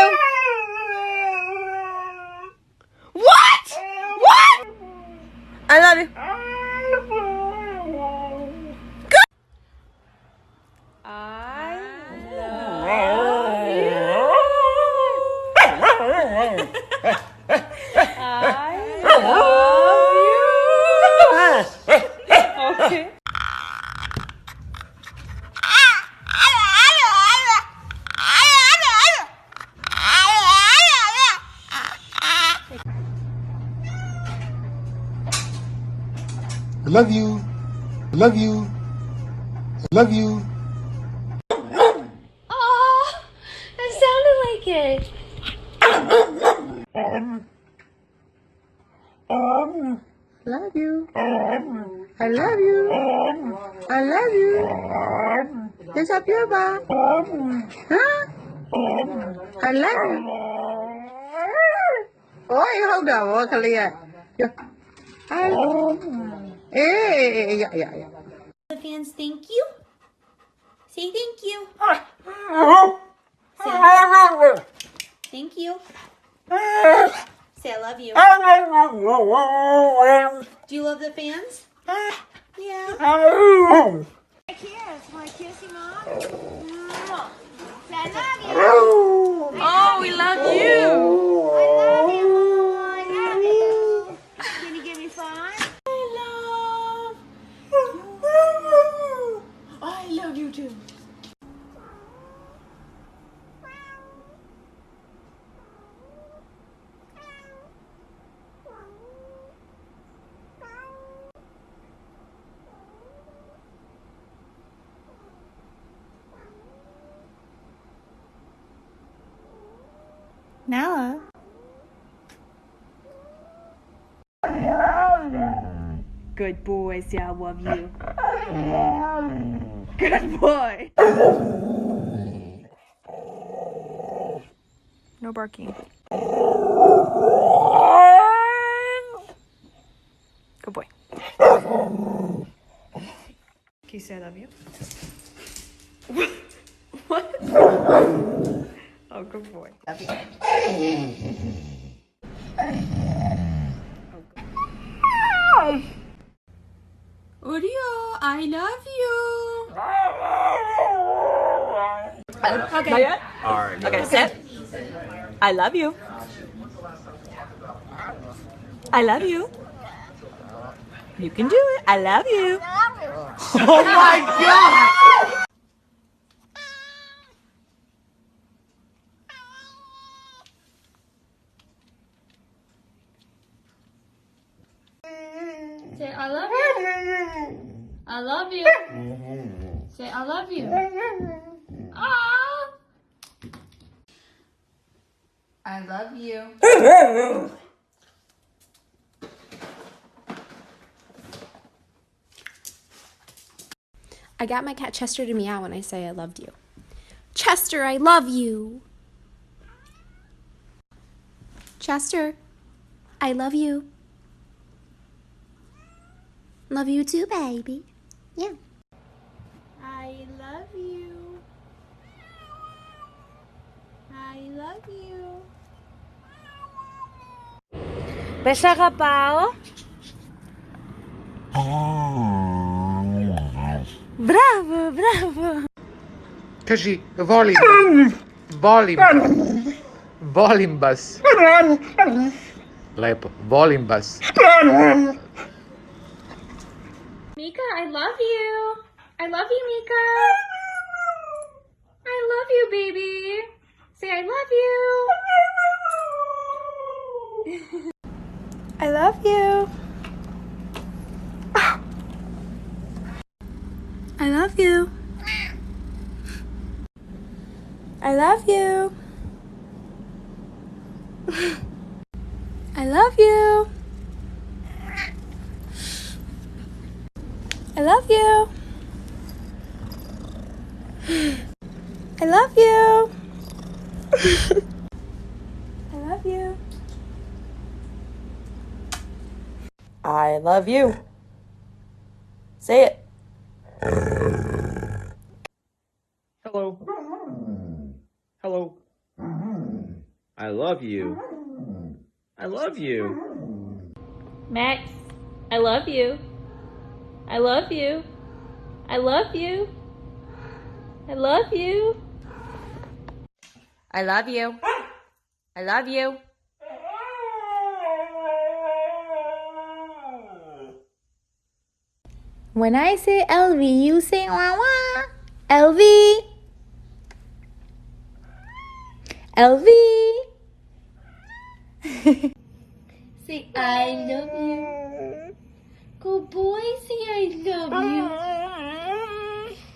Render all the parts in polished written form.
you. What? What? I love you. Okay. I love you. I love you. I love you. Oh, that sounded like it. Love you. I love you. I love you. It's up your butt. Huh? I love you. Ôi, không đâu, ôi, khali à. Hey, yeah, yeah, yeah. The fans, thank you. Say thank you. Say thank you. Say I love you. Do you love the fans? Yeah. My kiss. Want to kiss you, Mom? Say I love you. Oh, we love you. I love you. I love you. Can you give me 5? I love you too. Nala. Good boy, say I love you. Good boy. No barking. Good boy. Can you say I love you? What? Oh, good boy. Love you. Oreo, I love you. Okay. Not yet? All right. Okay, sit. I love you. I love you. You can do it. I love you. Oh my God. Say I love you. I love you. Say I love you. Ah. I love you. I got my cat Chester to meow when I say I loved you. Chester, I love you. Chester, I love you. Love you too, baby. Yeah. I love you. I love you. Besa ka pa, oh? Bravo, bravo. Kaži, volim. Volim. Volim vas. Lepo, volim vas. Mika, I love you. I love you, Mika. I love you, baby. Say I love you. I love you. I love you. I love you. I love you. I love you. I love you. I love you. I love you. Say it. Hello. Hello. I love you. I love you. Max, I love you. I love you. I love you. I love you. I love you. I love you. When I say LV, you say wah wah. LV. LV. Say I love you. Good boy, say I love you.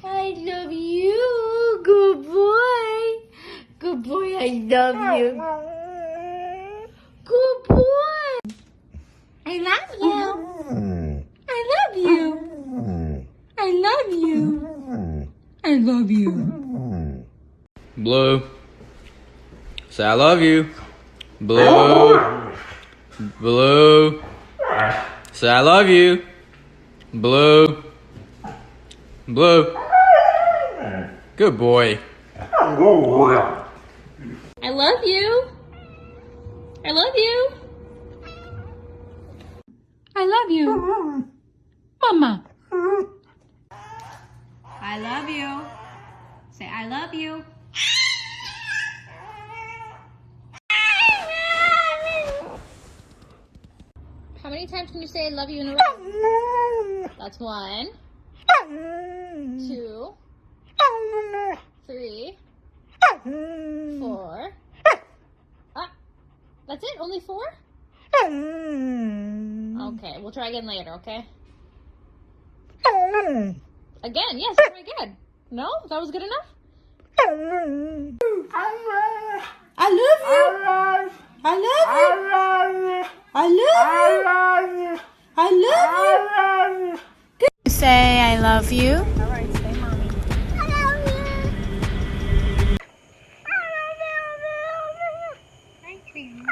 I love you. Good boy. Good boy, I love you. Good boy. I love you. I love you. I love you. I love you. Blue. Say I love you. Blue. Blue. Say I love you. Blue. Blue. Good boy. I love you. I love you. I love you. Mama. I love you. Say I love you. How many times can you say I love you in a row? That's 1, 2, 3, 4. Ah, that's it? Only 4? Okay, we'll try again later, okay? Again, yes, try again. No? That was good enough? I love you. I love you. I love you. I love you. Say I love you. All right, say mommy. I love you. Hi, sweetie.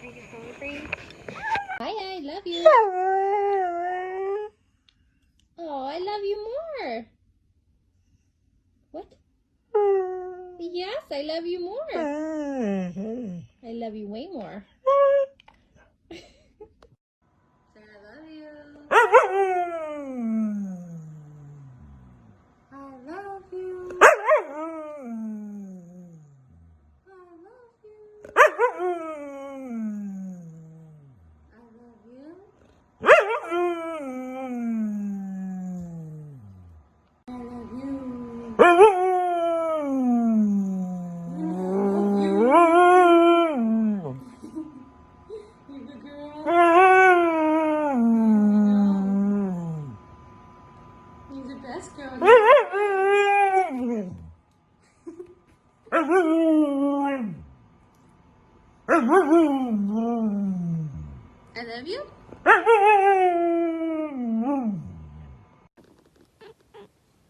Are you hungry? Hi, I love you. Oh, I love you more. What? Yes, I love you more. I love you way more. Say I love you. I love you. I love you.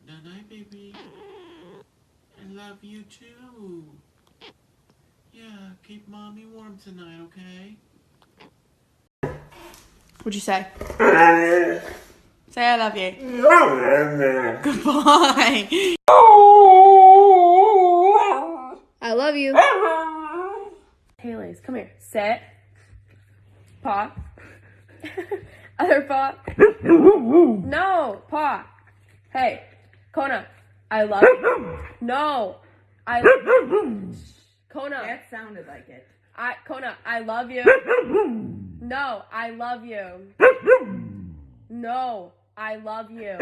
Good night, baby. I love you too. Yeah, keep mommy warm tonight, okay? What'd you say? Say I love you. Goodbye. I love you. Haley's, come here. Sit. Paw. Other paw. No, paw. Hey, Kona, I love you. No, I love you. Kona. That sounded like it. Kona, I love you. No, I love you. No, I love you.